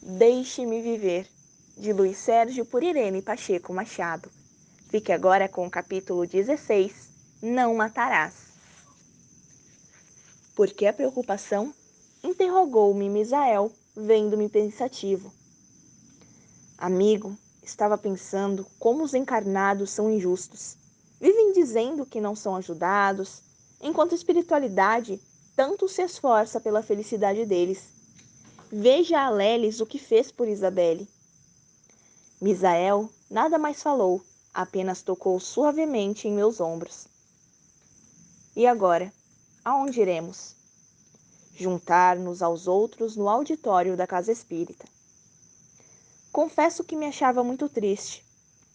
Deixe-me Viver, de Luiz Sérgio por Irene Pacheco Machado. Fique agora com o capítulo 16, Não Matarás. Por que a preocupação? Interrogou-me Misael, vendo-me pensativo. Amigo, estava pensando como os encarnados são injustos. Vivem dizendo que não são ajudados, enquanto a espiritualidade tanto se esforça pela felicidade deles. Veja a Lelis o que fez por Isabelle. Misael nada mais falou, apenas tocou suavemente em meus ombros. E agora, aonde iremos? Juntar-nos aos outros no auditório da casa espírita. Confesso que me achava muito triste.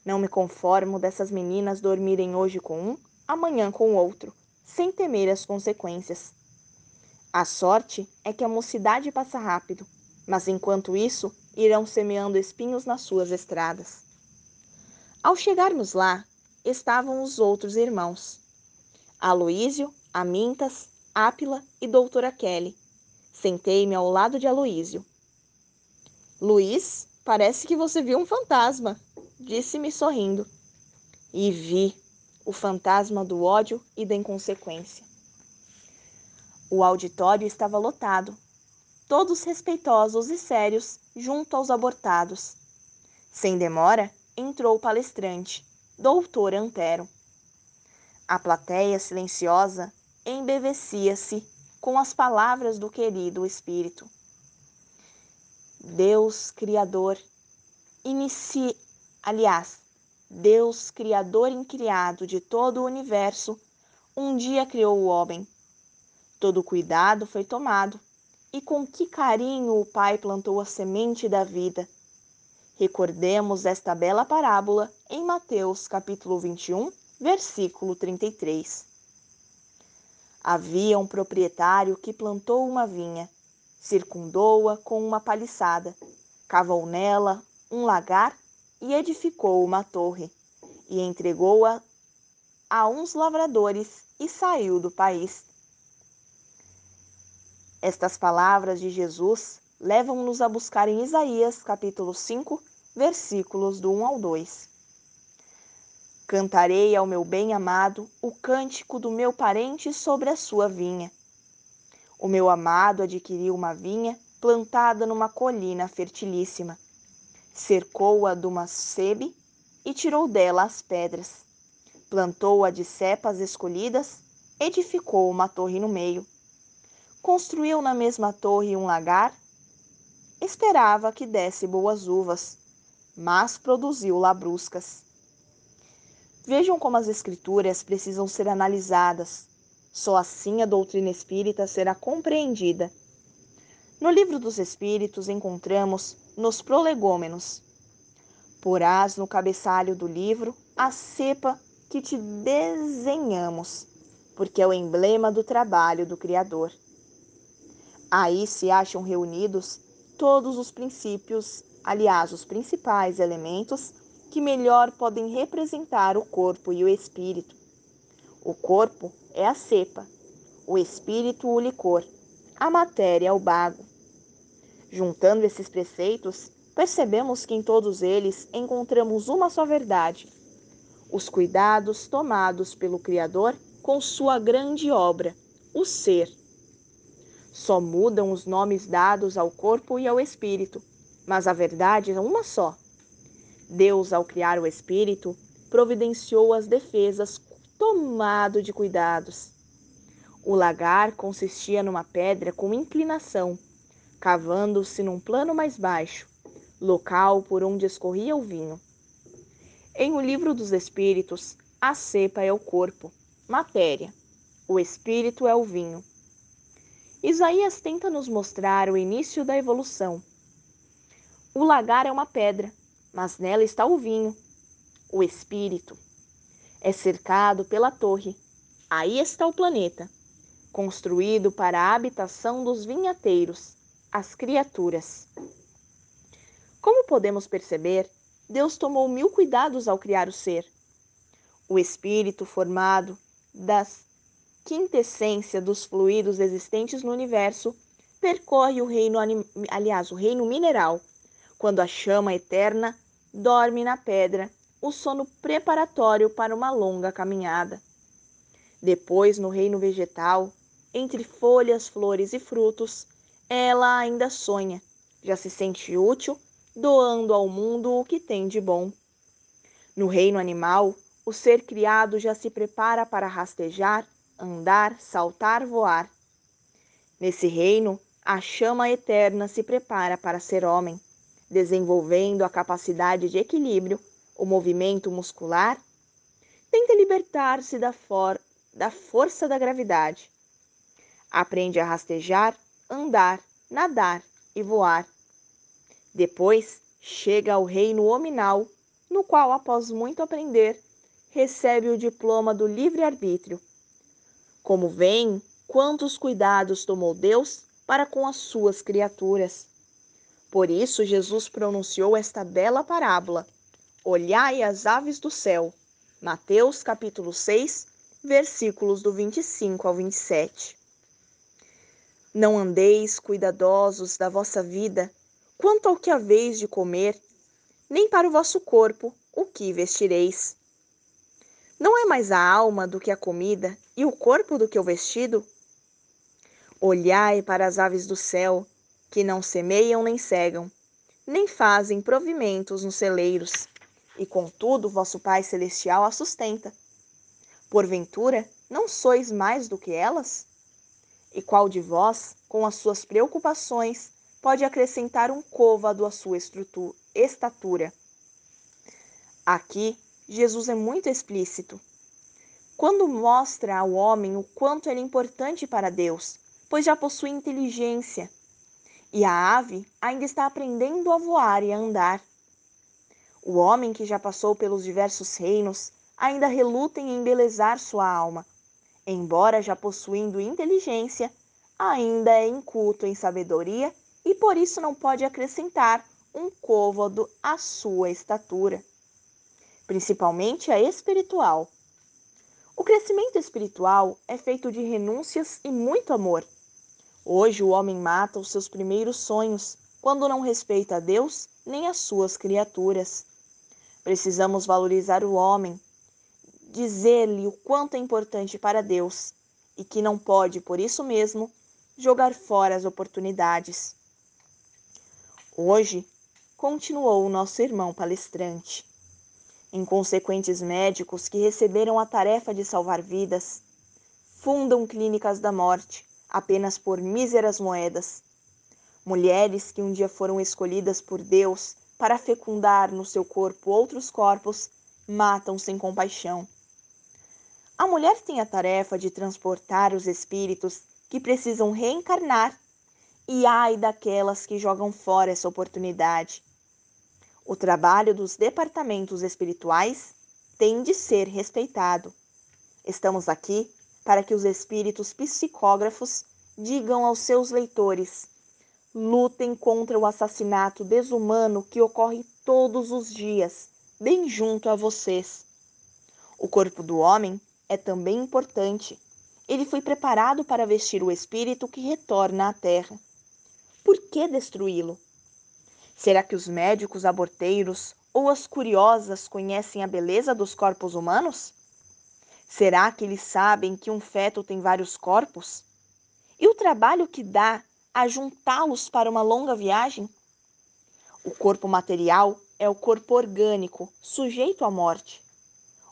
Não me conformo dessas meninas dormirem hoje com um, amanhã com o outro, sem temer as consequências. A sorte é que a mocidade passa rápido, mas enquanto isso, irão semeando espinhos nas suas estradas. Ao chegarmos lá, estavam os outros irmãos. Aloísio, Amintas, Ápila e doutora Kelly. Sentei-me ao lado de Aloísio. Luiz, parece que você viu um fantasma, disse-me sorrindo. E vi o fantasma do ódio e da inconsequência. O auditório estava lotado, todos respeitosos e sérios junto aos abortados. Sem demora, entrou o palestrante, doutor Antero. A plateia silenciosa embevecia-se com as palavras do querido espírito. Deus Criador, Deus Criador incriado de todo o universo, um dia criou o homem. Todo cuidado foi tomado, e com que carinho o Pai plantou a semente da vida. Recordemos esta bela parábola em Mateus capítulo 21, versículo 33. Havia um proprietário que plantou uma vinha, circundou-a com uma paliçada, cavou nela um lagar e edificou uma torre, e entregou-a a uns lavradores e saiu do país. Estas palavras de Jesus levam-nos a buscar em Isaías, capítulo 5, versículos do 1 ao 2. Cantarei ao meu bem-amado o cântico do meu parente sobre a sua vinha. O meu amado adquiriu uma vinha plantada numa colina fertilíssima. Cercou-a de uma sebe e tirou dela as pedras. Plantou-a de cepas escolhidas, edificou uma torre no meio. Construiu na mesma torre um lagar. Esperava que desse boas uvas, mas produziu labruscas. Vejam como as escrituras precisam ser analisadas. Só assim a doutrina espírita será compreendida. No livro dos Espíritos encontramos nos prolegômenos: porás no cabeçalho do livro a cepa que te desenhamos, porque é o emblema do trabalho do Criador. Aí se acham reunidos todos os princípios, aliás, os principais elementos que melhor podem representar o corpo e o espírito. O corpo é a cepa, o espírito o licor, a matéria o bago. Juntando esses preceitos, percebemos que em todos eles encontramos uma só verdade: os cuidados tomados pelo Criador com sua grande obra, o ser. Só mudam os nomes dados ao corpo e ao espírito, mas a verdade é uma só. Deus, ao criar o espírito, providenciou as defesas tomado de cuidados. O lagar consistia numa pedra com inclinação, cavando-se num plano mais baixo, local por onde escorria o vinho. Em O Livro dos Espíritos, a cepa é o corpo, matéria. O espírito é o vinho. Isaías tenta nos mostrar o início da evolução. O lagar é uma pedra, mas nela está o vinho, o espírito. É cercado pela torre. Aí está o planeta, construído para a habitação dos vinhateiros, as criaturas. Como podemos perceber, Deus tomou 1000 cuidados ao criar o ser. O espírito formado das quintessência dos fluidos existentes no universo percorre o reino mineral, quando a chama eterna dorme na pedra, o sono preparatório para uma longa caminhada. Depois, no reino vegetal, entre folhas, flores e frutos, ela ainda sonha, já se sente útil, doando ao mundo o que tem de bom. No reino animal, o ser criado já se prepara para rastejar, andar, saltar, voar. Nesse reino, a chama eterna se prepara para ser homem, desenvolvendo a capacidade de equilíbrio, o movimento muscular. Tenta libertar-se da força da gravidade. Aprende a rastejar, andar, nadar e voar. Depois, chega ao reino hominal, no qual, após muito aprender, recebe o diploma do livre-arbítrio. Como veem, quantos cuidados tomou Deus para com as suas criaturas. Por isso, Jesus pronunciou esta bela parábola: olhai as aves do céu. Mateus capítulo 6, versículos do 25 ao 27. Não andeis cuidadosos da vossa vida, quanto ao que haveis de comer, nem para o vosso corpo o que vestireis. Não é mais a alma do que a comida, e o corpo do que o vestido? Olhai para as aves do céu, que não semeiam nem cegam, nem fazem provimentos nos celeiros, e contudo vosso Pai Celestial as sustenta. Porventura, não sois mais do que elas? E qual de vós, com as suas preocupações, pode acrescentar um côvado à sua estatura? Aqui, Jesus é muito explícito, quando mostra ao homem o quanto ele é importante para Deus, pois já possui inteligência, e a ave ainda está aprendendo a voar e a andar. O homem que já passou pelos diversos reinos ainda reluta em embelezar sua alma, embora já possuindo inteligência, ainda é inculto em sabedoria e por isso não pode acrescentar um côvado à sua estatura, principalmente a espiritual. O crescimento espiritual é feito de renúncias e muito amor. Hoje o homem mata os seus primeiros sonhos quando não respeita a Deus nem as suas criaturas. Precisamos valorizar o homem, dizer-lhe o quanto é importante para Deus e que não pode, por isso mesmo, jogar fora as oportunidades. Hoje, continuou o nosso irmão palestrante, inconsequentes médicos que receberam a tarefa de salvar vidas, fundam clínicas da morte apenas por míseras moedas. Mulheres que um dia foram escolhidas por Deus para fecundar no seu corpo outros corpos, matam sem compaixão. A mulher tem a tarefa de transportar os espíritos que precisam reencarnar, e ai daquelas que jogam fora essa oportunidade. O trabalho dos departamentos espirituais tem de ser respeitado. Estamos aqui para que os espíritos psicógrafos digam aos seus leitores: lutem contra o assassinato desumano que ocorre todos os dias, bem junto a vocês. O corpo do homem é também importante. Ele foi preparado para vestir o espírito que retorna à terra. Por que destruí-lo? Será que os médicos aborteiros ou as curiosas conhecem a beleza dos corpos humanos? Será que eles sabem que um feto tem vários corpos? E o trabalho que dá a juntá-los para uma longa viagem? O corpo material é o corpo orgânico, sujeito à morte.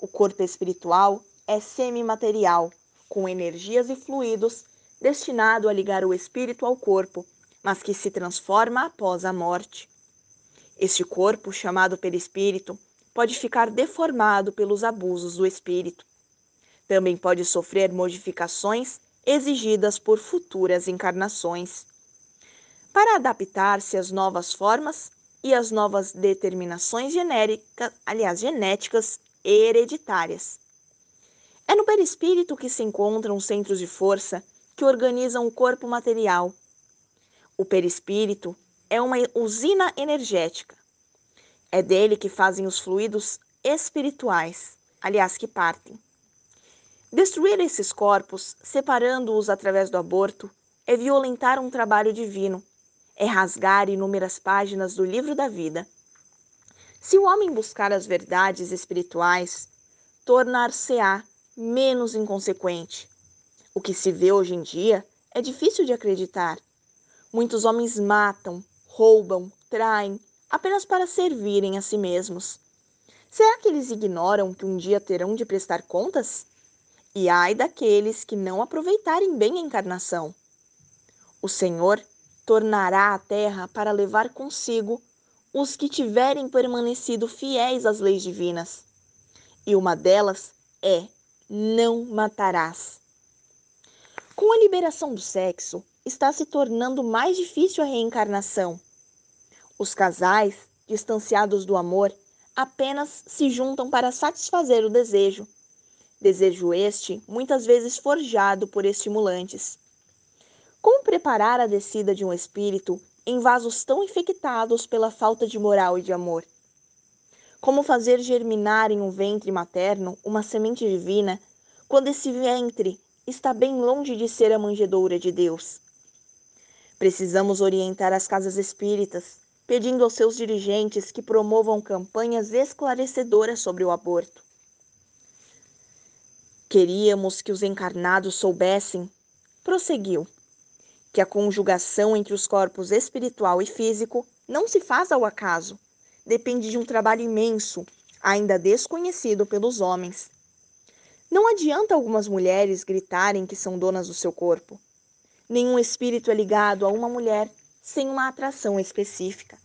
O corpo espiritual é semimaterial, com energias e fluidos, destinado a ligar o espírito ao corpo, mas que se transforma após a morte. Este corpo, chamado perispírito, pode ficar deformado pelos abusos do espírito. Também pode sofrer modificações exigidas por futuras encarnações, para adaptar-se às novas formas e às novas determinações genéticas e hereditárias. É no perispírito que se encontram os centros de força que organizam o corpo material. O perispírito é uma usina energética. É dele que fazem os fluidos espirituais, que partem. Destruir esses corpos, separando-os através do aborto, é violentar um trabalho divino. é rasgar inúmeras páginas do livro da vida. Se o homem buscar as verdades espirituais, tornar-se-á menos inconsequente. O que se vê hoje em dia é difícil de acreditar. Muitos homens matam, roubam, traem, apenas para servirem a si mesmos. Será que eles ignoram que um dia terão de prestar contas? E ai daqueles que não aproveitarem bem a encarnação. O Senhor tornará a terra para levar consigo os que tiverem permanecido fiéis às leis divinas. E uma delas é: não matarás. Com a liberação do sexo, está se tornando mais difícil a reencarnação. Os casais, distanciados do amor, apenas se juntam para satisfazer o desejo. Desejo este, muitas vezes forjado por estimulantes. Como preparar a descida de um espírito em vasos tão infectados pela falta de moral e de amor? Como fazer germinar em um ventre materno uma semente divina, quando esse ventre está bem longe de ser a manjedoura de Deus? Precisamos orientar as casas espíritas, pedindo aos seus dirigentes que promovam campanhas esclarecedoras sobre o aborto. Queríamos que os encarnados soubessem, prosseguiu, que a conjugação entre os corpos espiritual e físico não se faz ao acaso, depende de um trabalho imenso, ainda desconhecido pelos homens. Não adianta algumas mulheres gritarem que são donas do seu corpo. Nenhum espírito é ligado a uma mulher sem uma atração específica.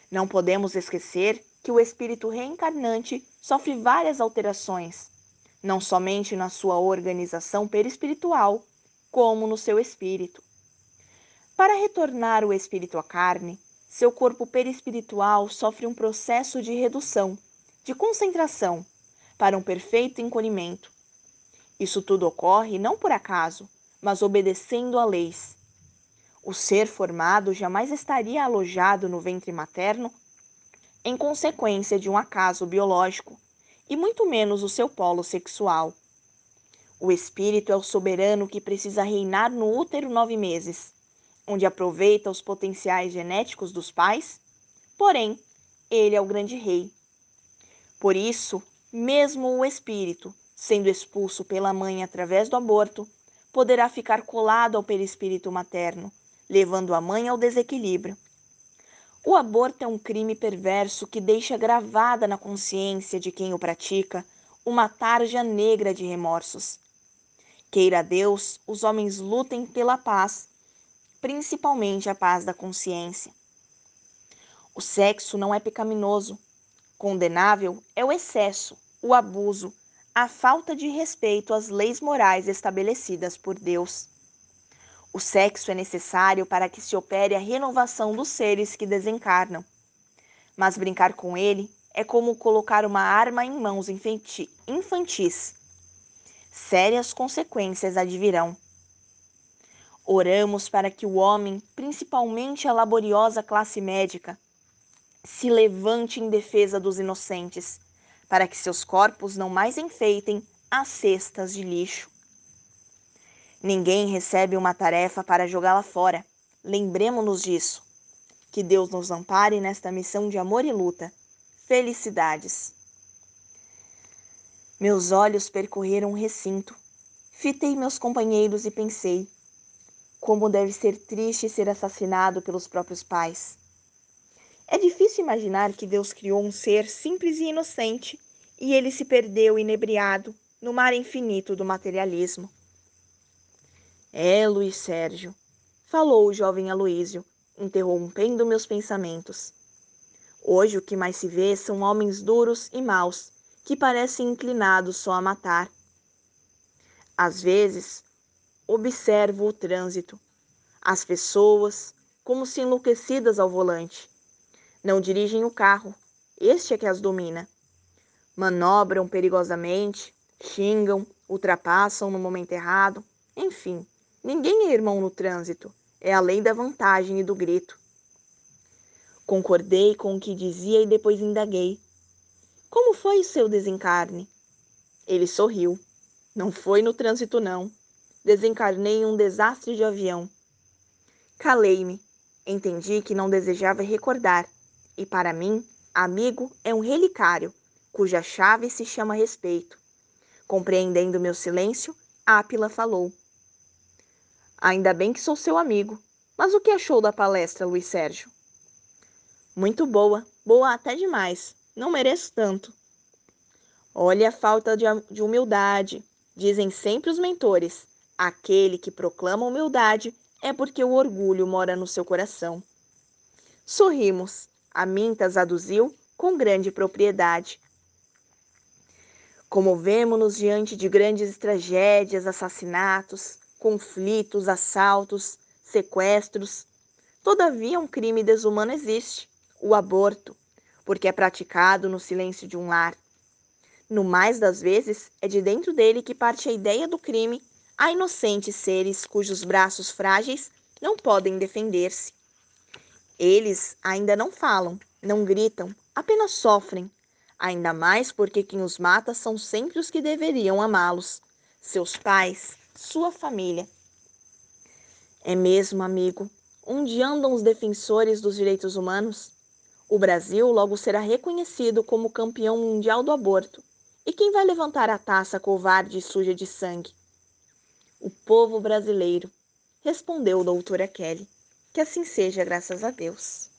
Não podemos esquecer que o espírito reencarnante sofre várias alterações, não somente na sua organização perispiritual, como no seu espírito. Para retornar o espírito à carne, seu corpo perispiritual sofre um processo de redução, de concentração, para um perfeito encolhimento. Isso tudo ocorre não por acaso, mas obedecendo a leis. O ser formado jamais estaria alojado no ventre materno em consequência de um acaso biológico, e muito menos o seu polo sexual. O espírito é o soberano que precisa reinar no útero 9 meses, onde aproveita os potenciais genéticos dos pais, porém, ele é o grande rei. Por isso, mesmo o espírito, sendo expulso pela mãe através do aborto, poderá ficar colado ao perispírito materno, levando a mãe ao desequilíbrio. O aborto é um crime perverso que deixa gravada na consciência de quem o pratica uma tarja negra de remorsos. Queira Deus, os homens lutem pela paz, principalmente a paz da consciência. O sexo não é pecaminoso. Condenável é o excesso, o abuso, a falta de respeito às leis morais estabelecidas por Deus. O sexo é necessário para que se opere a renovação dos seres que desencarnam. Mas brincar com ele é como colocar uma arma em mãos infantis. Sérias consequências advirão. Oramos para que o homem, principalmente a laboriosa classe médica, se levante em defesa dos inocentes, para que seus corpos não mais enfeitem as cestas de lixo. Ninguém recebe uma tarefa para jogá-la fora. Lembremos-nos disso. Que Deus nos ampare nesta missão de amor e luta. Felicidades. Meus olhos percorreram o recinto. Fitei meus companheiros e pensei: como deve ser triste ser assassinado pelos próprios pais. É difícil imaginar que Deus criou um ser simples e inocente e ele se perdeu inebriado no mar infinito do materialismo. Luiz Sérgio, falou o jovem Aloísio, interrompendo meus pensamentos. Hoje o que mais se vê são homens duros e maus, que parecem inclinados só a matar. Às vezes, observo o trânsito, as pessoas, como se enlouquecidas ao volante. Não dirigem o carro, este é que as domina. Manobram perigosamente, xingam, ultrapassam no momento errado, enfim. Ninguém é irmão no trânsito, é a lei da vantagem e do grito. Concordei com o que dizia e depois indaguei. Como foi o seu desencarne? Ele sorriu. Não foi no trânsito, não. Desencarnei em um desastre de avião. Calei-me. Entendi que não desejava recordar, e para mim, amigo é um relicário, cuja chave se chama respeito. Compreendendo meu silêncio, Ápila falou: Ainda bem que sou seu amigo. Mas o que achou da palestra, Luiz Sérgio? Muito boa, boa até demais. Não mereço tanto. Olha a falta de humildade. Dizem sempre os mentores: aquele que proclama humildade é porque o orgulho mora no seu coração. Sorrimos. Amintas aduziu com grande propriedade. Comovemo-nos diante de grandes tragédias, assassinatos, conflitos, assaltos, sequestros. Todavia, um crime desumano existe: o aborto, porque é praticado no silêncio de um lar. No mais das vezes, é de dentro dele que parte a ideia do crime, a inocentes seres cujos braços frágeis não podem defender-se. Eles ainda não falam, não gritam, apenas sofrem. Ainda mais porque quem os mata são sempre os que deveriam amá-los: seus pais, sua família. É mesmo, amigo, onde andam os defensores dos direitos humanos? O Brasil logo será reconhecido como campeão mundial do aborto. E quem vai levantar a taça covarde e suja de sangue? O povo brasileiro, respondeu doutora Kelly. Que assim seja, graças a Deus.